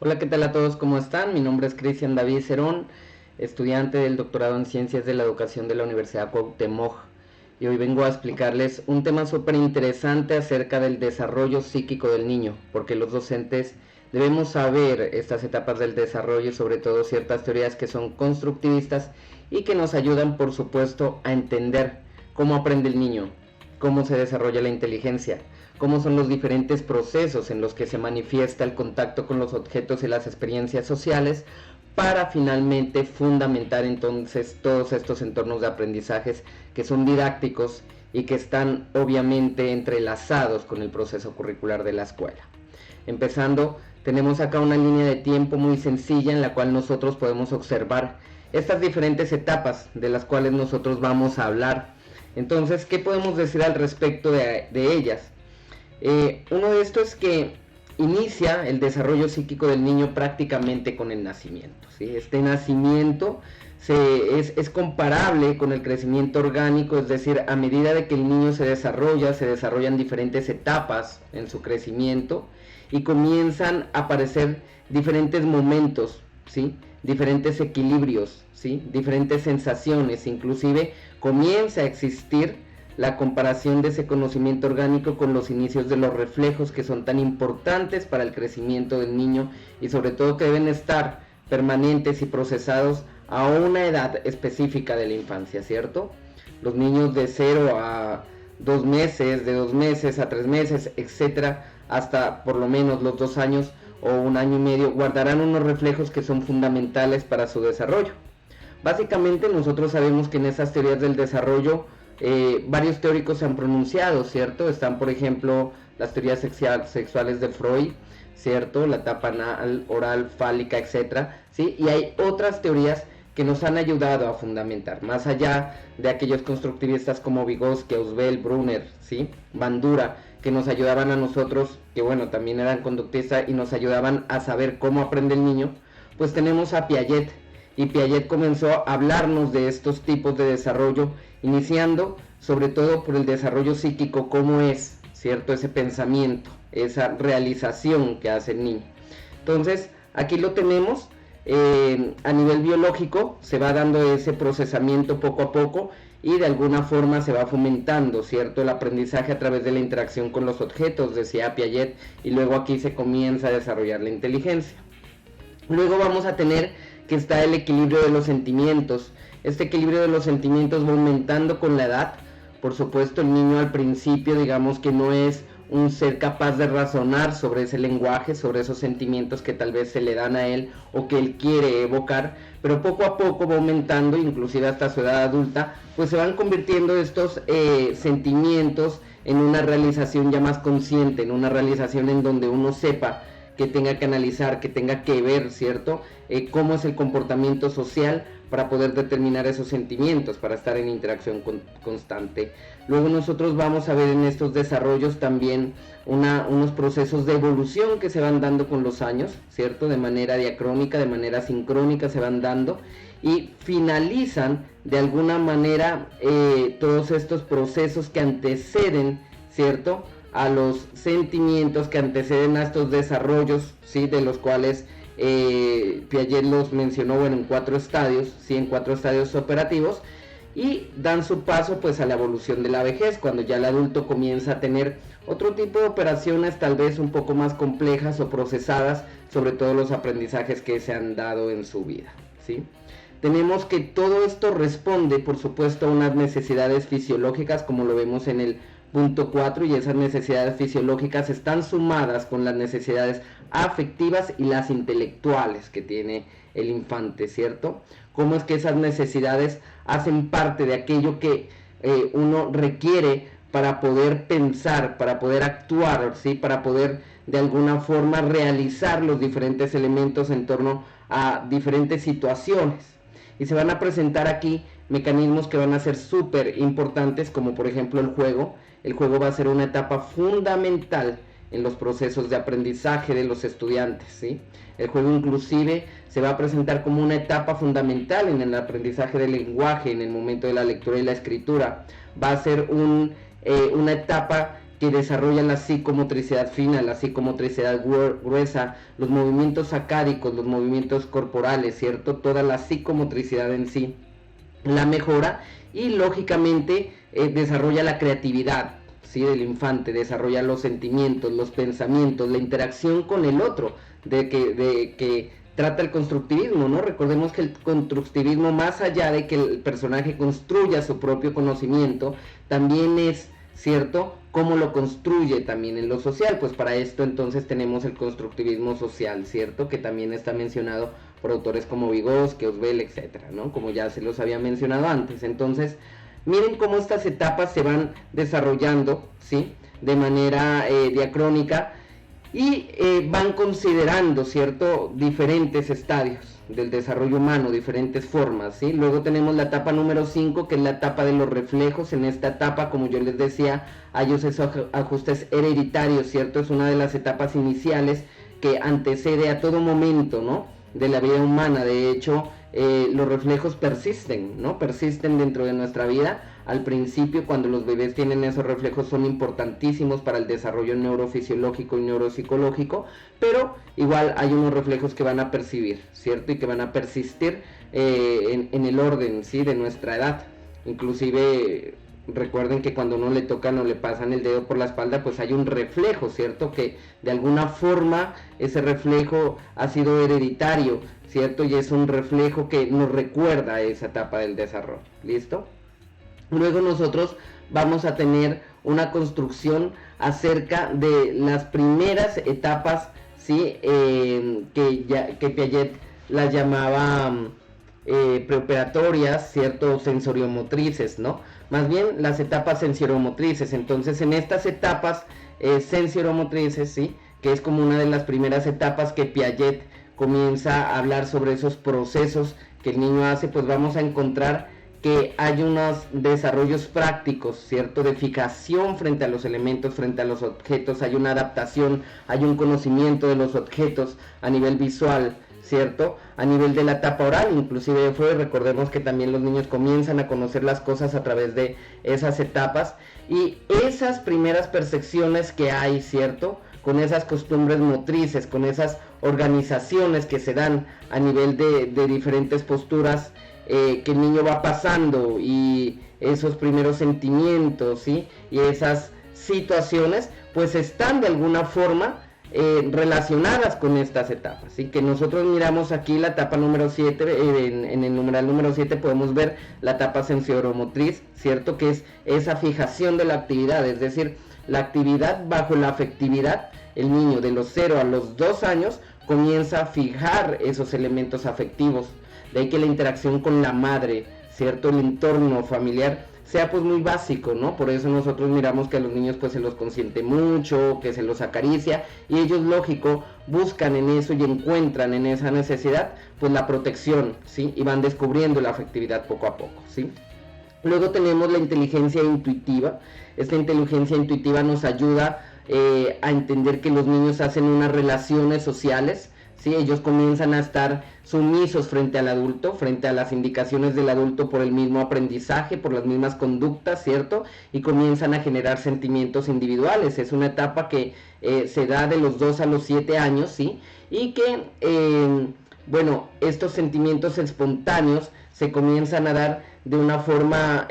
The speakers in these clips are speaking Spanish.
Hola, ¿qué tal a todos? ¿Cómo están? Mi nombre es Cristian David Cerón, estudiante del doctorado en Ciencias de la Educación de la Universidad Cuauhtémoc. Y hoy vengo a explicarles un tema súper interesante acerca del desarrollo psíquico del niño, porque los docentes debemos saber estas etapas del desarrollo y sobre todo ciertas teorías que son constructivistas y que nos ayudan, por supuesto, a entender cómo aprende el niño, cómo se desarrolla la inteligencia, cómo son los diferentes procesos en los que se manifiesta el contacto con los objetos y las experiencias sociales, para finalmente fundamentar entonces todos estos entornos de aprendizajes que son didácticos y que están obviamente entrelazados con el proceso curricular de la escuela. Empezando, tenemos acá una línea de tiempo muy sencilla en la cual nosotros podemos observar estas diferentes etapas de las cuales nosotros vamos a hablar. Entonces, ¿qué podemos decir al respecto de ellas? Uno de estos es que inicia el desarrollo psíquico del niño prácticamente con el nacimiento, ¿sí? Este nacimiento es comparable con el crecimiento orgánico, es decir, a medida de que el niño se desarrollan diferentes etapas en su crecimiento y comienzan a aparecer diferentes momentos, ¿sí? Diferentes equilibrios, ¿sí? Diferentes sensaciones, inclusive comienza a existir la comparación de ese conocimiento orgánico con los inicios de los reflejos, que son tan importantes para el crecimiento del niño y sobre todo que deben estar permanentes y procesados a una edad específica de la infancia, ¿cierto? Los niños de 0 a 2 meses, de 2 meses a 3 meses, etcétera, hasta por lo menos los 2 años o 1 año y medio, guardarán unos reflejos que son fundamentales para su desarrollo. Básicamente nosotros sabemos que en esas teorías del desarrollo varios teóricos se han pronunciado, ¿cierto? Están, por ejemplo, las teorías sexuales de Freud, ¿cierto? La etapa anal, oral, fálica, etcétera, ¿sí? Y hay otras teorías que nos han ayudado a fundamentar, más allá de aquellos constructivistas como Vygotsky, Ausubel, Brunner, ¿sí? Bandura, que nos ayudaban a nosotros, que bueno, también eran conductistas y nos ayudaban a saber cómo aprende el niño. Pues tenemos a Piaget, y Piaget comenzó a hablarnos de estos tipos de desarrollo, iniciando sobre todo por el desarrollo psíquico, cómo es, ¿cierto? Ese pensamiento, esa realización que hace el niño. Entonces, aquí lo tenemos, a nivel biológico se va dando ese procesamiento poco a poco y de alguna forma se va fomentando, ¿cierto? El aprendizaje a través de la interacción con los objetos, decía Piaget, y luego aquí se comienza a desarrollar la inteligencia. Luego vamos a tener que está el equilibrio de los sentimientos. Este equilibrio de los sentimientos va aumentando con la edad. Por supuesto, el niño al principio, digamos que no es un ser capaz de razonar sobre ese lenguaje, sobre esos sentimientos que tal vez se le dan a él o que él quiere evocar, pero poco a poco va aumentando, inclusive hasta su edad adulta, pues se van convirtiendo estos sentimientos en una realización ya más consciente, en una realización en donde uno sepa que tenga que analizar, que tenga que ver, ¿cierto? Cómo es el comportamiento social para poder determinar esos sentimientos, para estar en interacción constante. Luego nosotros vamos a ver en estos desarrollos también unos procesos de evolución que se van dando con los años, ¿cierto? De manera diacrónica, de manera sincrónica se van dando y finalizan de alguna manera todos estos procesos que anteceden, ¿cierto?, a los sentimientos que anteceden a estos desarrollos, ¿sí? De los cuales Piaget los mencionó, bueno, en 4 estadios, ¿sí? En 4 estadios operativos, y dan su paso pues a la evolución de la vejez, cuando ya el adulto comienza a tener otro tipo de operaciones tal vez un poco más complejas o procesadas sobre todos los aprendizajes que se han dado en su vida, ¿sí? Tenemos que todo esto responde, por supuesto, a unas necesidades fisiológicas, como lo vemos en el punto 4, y esas necesidades fisiológicas están sumadas con las necesidades afectivas y las intelectuales que tiene el infante, ¿cierto? Cómo es que esas necesidades hacen parte de aquello que uno requiere para poder pensar, para poder actuar, ¿sí? Para poder de alguna forma realizar los diferentes elementos en torno a diferentes situaciones. Y se van a presentar aquí mecanismos que van a ser súper importantes, como por ejemplo el juego. El juego va a ser una etapa fundamental en los procesos de aprendizaje de los estudiantes, ¿sí? El juego inclusive se va a presentar como una etapa fundamental en el aprendizaje del lenguaje, en el momento de la lectura y la escritura. Va a ser una etapa que desarrolla la psicomotricidad fina, la psicomotricidad gruesa, los movimientos sacádicos, los movimientos corporales, ¿cierto? Toda la psicomotricidad en sí la mejora y lógicamente desarrolla la creatividad, ¿sí? Del infante, desarrolla los sentimientos, los pensamientos, la interacción con el otro, de que trata el constructivismo, ¿no? Recordemos que el constructivismo, más allá de que el personaje construya su propio conocimiento, también es, ¿cierto?, cómo lo construye también en lo social. Pues para esto entonces tenemos el constructivismo social, ¿cierto?, que también está mencionado por autores como Vygotsky, Ausubel, etcétera, ¿no?, como ya se los había mencionado antes. Entonces, miren cómo estas etapas se van desarrollando, ¿sí?, de manera diacrónica, y van considerando, ¿cierto?, diferentes estadios del desarrollo humano, diferentes formas, ¿sí? Luego tenemos la etapa número 5, que es la etapa de los reflejos. En esta etapa, como yo les decía, hay esos ajustes hereditarios, ¿cierto? Es una de las etapas iniciales que antecede a todo momento, ¿no?, de la vida humana. De hecho, los reflejos persisten, ¿no? Persisten dentro de nuestra vida. Al principio, cuando los bebés tienen esos reflejos, son importantísimos para el desarrollo neurofisiológico y neuropsicológico, pero igual hay unos reflejos que van a percibir, ¿cierto? Y que van a persistir en el orden, ¿sí?, de nuestra edad. Inclusive, recuerden que cuando uno le tocan o le pasan el dedo por la espalda, pues hay un reflejo, ¿cierto?, que de alguna forma ese reflejo ha sido hereditario, ¿cierto? Y es un reflejo que nos recuerda a esa etapa del desarrollo. ¿Listo? Luego nosotros vamos a tener una construcción acerca de las primeras etapas, ¿sí?, que Piaget las llamaba preoperatorias, ¿cierto?, sensoriomotrices, ¿no? Más bien las etapas sensoriomotrices. Entonces, en estas etapas sensoriomotrices, ¿sí?, que es como una de las primeras etapas que Piaget comienza a hablar sobre esos procesos que el niño hace, pues vamos a encontrar que hay unos desarrollos prácticos, ¿cierto?, de fijación frente a los elementos, frente a los objetos. Hay una adaptación, hay un conocimiento de los objetos a nivel visual, ¿cierto?, a nivel de la etapa oral. Inclusive recordemos que también los niños comienzan a conocer las cosas a través de esas etapas, y esas primeras percepciones que hay, ¿cierto?, con esas costumbres motrices, con esas organizaciones que se dan a nivel de diferentes posturas que el niño va pasando, y esos primeros sentimientos, ¿sí?, y esas situaciones, pues están de alguna forma relacionadas con estas etapas, ¿sí? Que nosotros miramos aquí la etapa número 7, en el numeral número 7 podemos ver la etapa sensoromotriz, ¿cierto?, que es esa fijación de la actividad, es decir, la actividad bajo la afectividad. El niño de los 0 a los 2 años comienza a fijar esos elementos afectivos. De ahí que la interacción con la madre, ¿cierto?, el entorno familiar sea pues muy básico, ¿no? Por eso nosotros miramos que a los niños pues se los consiente mucho, que se los acaricia, y ellos, lógico, buscan en eso y encuentran en esa necesidad pues la protección, ¿sí? Y van descubriendo la afectividad poco a poco, ¿sí? Luego tenemos la inteligencia intuitiva. Esta inteligencia intuitiva nos ayuda a entender que los niños hacen unas relaciones sociales, ¿sí? Ellos comienzan a estar sumisos frente al adulto, frente a las indicaciones del adulto, por el mismo aprendizaje, por las mismas conductas, ¿cierto? Y comienzan a generar sentimientos individuales. Es una etapa que se da de los 2 a los 7 años, ¿sí? Y que, bueno, estos sentimientos espontáneos se comienzan a dar de una forma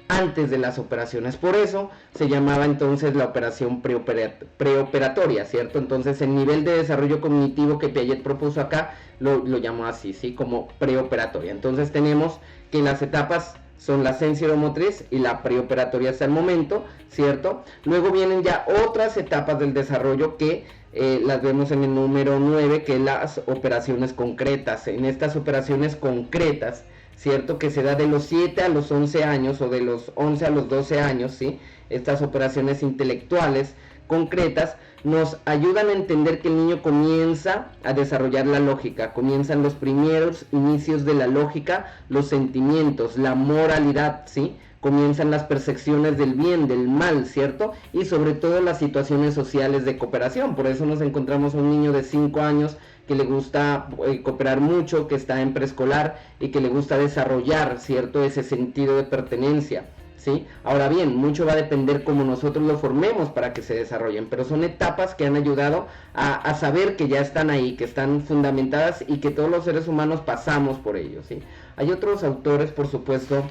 antes de las operaciones. Por eso se llamaba entonces la operación preoperatoria, ¿cierto? Entonces el nivel de desarrollo cognitivo que Piaget propuso acá lo llamó así, ¿sí?, como preoperatoria. Entonces tenemos que las etapas son la sensoromotriz y la preoperatoria hasta el momento, ¿cierto? Luego vienen ya otras etapas del desarrollo que las vemos en el número 9, que es las operaciones concretas. En estas operaciones concretas, ¿cierto?, que se da de los 7 a los 11 años o de los 11 a los 12 años, ¿sí? Estas operaciones intelectuales concretas nos ayudan a entender que el niño comienza a desarrollar la lógica, comienzan los primeros inicios de la lógica, los sentimientos, la moralidad, ¿sí? Comienzan las percepciones del bien, del mal, ¿cierto? Y sobre todo las situaciones sociales de cooperación. Por eso nos encontramos a un niño de 5 años que le gusta cooperar mucho, que está en preescolar y que le gusta desarrollar, ¿cierto?, ese sentido de pertenencia. ¿sí? Ahora bien, mucho va a depender cómo nosotros lo formemos para que se desarrollen, pero son etapas que han ayudado a saber que ya están ahí, que están fundamentadas y que todos los seres humanos pasamos por ello, ¿sí? Hay otros autores, por supuesto,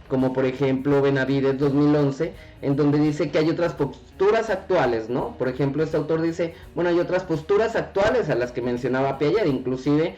como por ejemplo Benavides 2011, en donde dice que hay otras posturas actuales, ¿no? Por ejemplo, este autor dice, bueno, hay otras posturas actuales a las que mencionaba Piaget, inclusive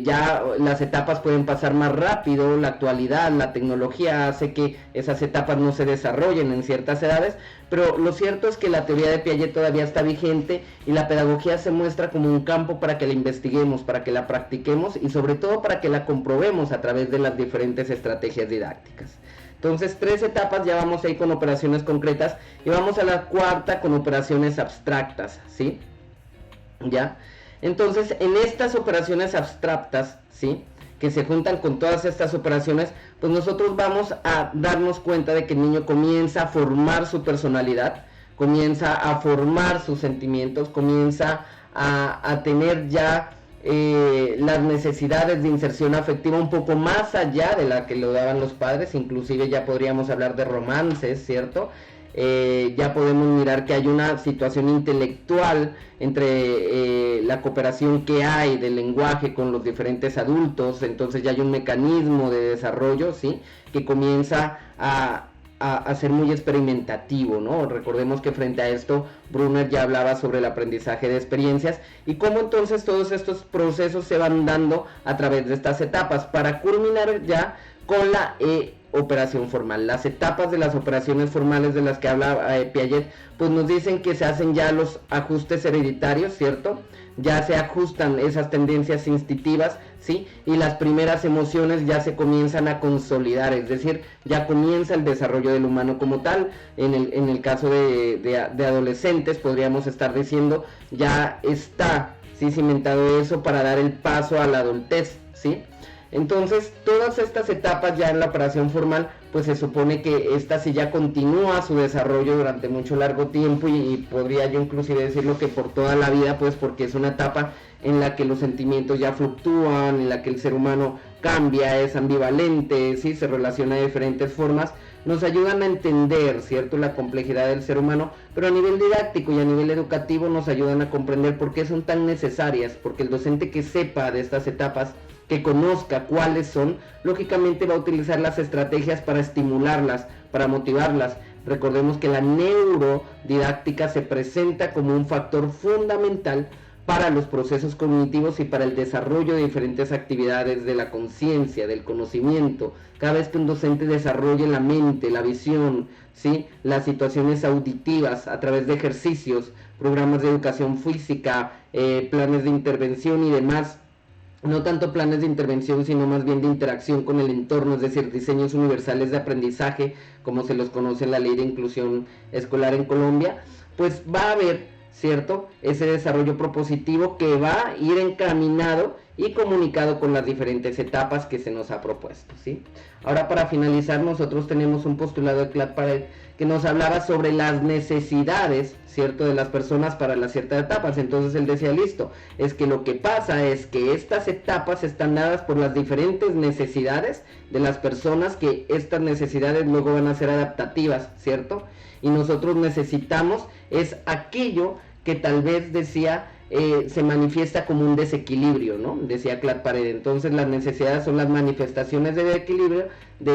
ya las etapas pueden pasar más rápido, la actualidad, la tecnología hace que esas etapas no se desarrollen en ciertas edades, pero lo cierto es que la teoría de Piaget todavía está vigente y la pedagogía se muestra como un campo para que la investiguemos, para que la practiquemos y sobre todo para que la comprobemos a través de las diferentes estrategias didácticas. Entonces, 3 etapas, ya vamos ahí con operaciones concretas y vamos a la cuarta con operaciones abstractas, ¿sí? ¿Ya? Entonces, en estas operaciones abstractas, ¿sí?, que se juntan con todas estas operaciones, pues nosotros vamos a darnos cuenta de que el niño comienza a formar su personalidad, comienza a formar sus sentimientos, comienza a tener ya las necesidades de inserción afectiva un poco más allá de la que lo daban los padres, inclusive ya podríamos hablar de romances, ¿cierto? Ya podemos mirar que hay una situación intelectual entre la cooperación que hay del lenguaje con los diferentes adultos, entonces ya hay un mecanismo de desarrollo, ¿sí?, que comienza a ser muy experimentativo, ¿no? Recordemos que frente a esto Brunner ya hablaba sobre el aprendizaje de experiencias y cómo entonces todos estos procesos se van dando a través de estas etapas para culminar ya con la operación formal. Las etapas de las operaciones formales de las que habla Piaget, pues nos dicen que se hacen ya los ajustes hereditarios, ¿cierto? Ya se ajustan esas tendencias instintivas, ¿sí? Y las primeras emociones ya se comienzan a consolidar, es decir, ya comienza el desarrollo del humano como tal. En el caso de adolescentes podríamos estar diciendo, ya está, ¿sí?, cimentado eso para dar el paso a la adultez, ¿sí? Entonces, todas estas etapas ya en la operación formal, pues se supone que esta sí ya continúa su desarrollo durante mucho largo tiempo y podría yo inclusive decirlo que por toda la vida, pues porque es una etapa en la que los sentimientos ya fluctúan, en la que el ser humano cambia, es ambivalente, ¿sí?, se relaciona de diferentes formas, nos ayudan a entender, ¿cierto?, la complejidad del ser humano, pero a nivel didáctico y a nivel educativo nos ayudan a comprender por qué son tan necesarias, porque el docente que sepa de estas etapas, que conozca cuáles son, lógicamente va a utilizar las estrategias para estimularlas, para motivarlas. Recordemos que la neurodidáctica se presenta como un factor fundamental para los procesos cognitivos y para el desarrollo de diferentes actividades de la conciencia, del conocimiento. Cada vez que un docente desarrolle la mente, la visión, ¿sí?, las situaciones auditivas a través de ejercicios, programas de educación física, planes de intervención y demás, no tanto planes de intervención, sino más bien de interacción con el entorno, es decir, diseños universales de aprendizaje, como se los conoce en la Ley de Inclusión Escolar en Colombia, pues va a haber, ¿cierto?, ese desarrollo propositivo que va a ir encaminado y comunicado con las diferentes etapas que se nos ha propuesto, ¿sí? Ahora, para finalizar, nosotros tenemos un postulado de Claude Paré que nos hablaba sobre las necesidades, ¿cierto?, de las personas para las ciertas etapas. Entonces él decía, listo, es que lo que pasa es que estas etapas están dadas por las diferentes necesidades de las personas, que estas necesidades luego van a ser adaptativas, ¿cierto? Y nosotros necesitamos es aquello que tal vez decía se manifiesta como un desequilibrio, ¿no? Decía Claude Paré. Entonces las necesidades son las manifestaciones de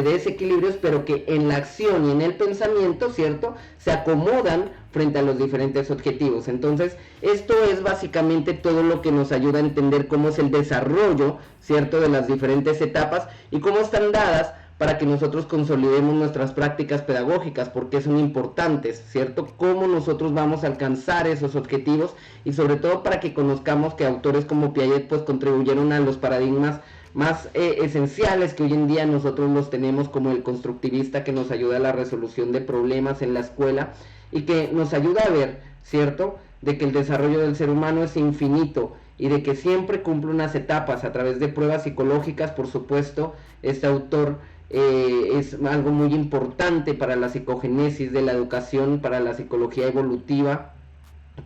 desequilibrios, pero que en la acción y en el pensamiento, ¿cierto?, se acomodan frente a los diferentes objetivos. Entonces, esto es básicamente todo lo que nos ayuda a entender cómo es el desarrollo, ¿cierto?, de las diferentes etapas y cómo están dadas para que nosotros consolidemos nuestras prácticas pedagógicas, porque son importantes, ¿cierto? Cómo nosotros vamos a alcanzar esos objetivos y sobre todo para que conozcamos que autores como Piaget pues contribuyeron a los paradigmas más esenciales que hoy en día nosotros los tenemos, como el constructivista, que nos ayuda a la resolución de problemas en la escuela y que nos ayuda a ver, ¿cierto?, de que el desarrollo del ser humano es infinito y de que siempre cumple unas etapas a través de pruebas psicológicas. Por supuesto, este autor es algo muy importante para la psicogenesis de la educación, para la psicología evolutiva,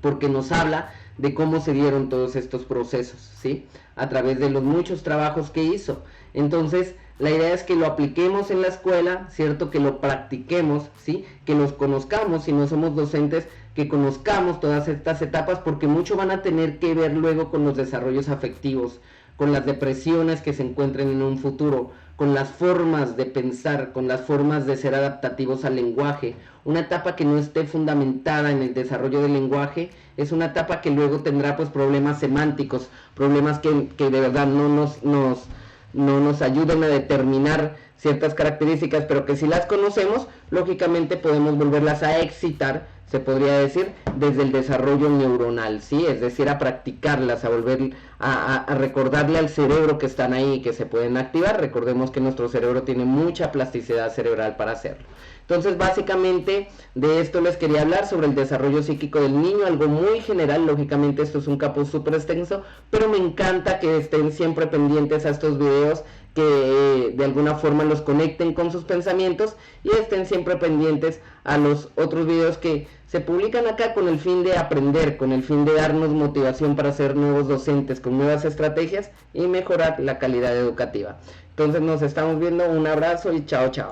porque nos habla de cómo se dieron todos estos procesos, ¿sí?, a través de los muchos trabajos que hizo. Entonces, La idea es que lo apliquemos en la escuela, ¿cierto? Que lo practiquemos, ¿sí? Que los conozcamos, si no somos docentes, que conozcamos todas estas etapas, porque mucho van a tener que ver luego con los desarrollos afectivos, con las depresiones que se encuentren en un futuro, con las formas de pensar, con las formas de ser adaptativos al lenguaje. Una etapa que no esté fundamentada en el desarrollo del lenguaje es una etapa que luego tendrá pues problemas semánticos, problemas que de verdad no nos ayuden a determinar ciertas características, pero que si las conocemos, lógicamente podemos volverlas a excitar, se podría decir, desde el desarrollo neuronal, ¿sí? Es decir, a practicarlas, a volver a recordarle al cerebro que están ahí y que se pueden activar. Recordemos que nuestro cerebro tiene mucha plasticidad cerebral para hacerlo. Entonces, básicamente, de esto les quería hablar, sobre el desarrollo psíquico del niño, algo muy general. Lógicamente esto es un campo súper extenso, pero me encanta que estén siempre pendientes a estos videos, que de alguna forma los conecten con sus pensamientos y estén siempre pendientes a los otros videos que se publican acá con el fin de aprender, con el fin de darnos motivación para ser nuevos docentes con nuevas estrategias y mejorar la calidad educativa. Entonces nos estamos viendo, un abrazo y chao chao.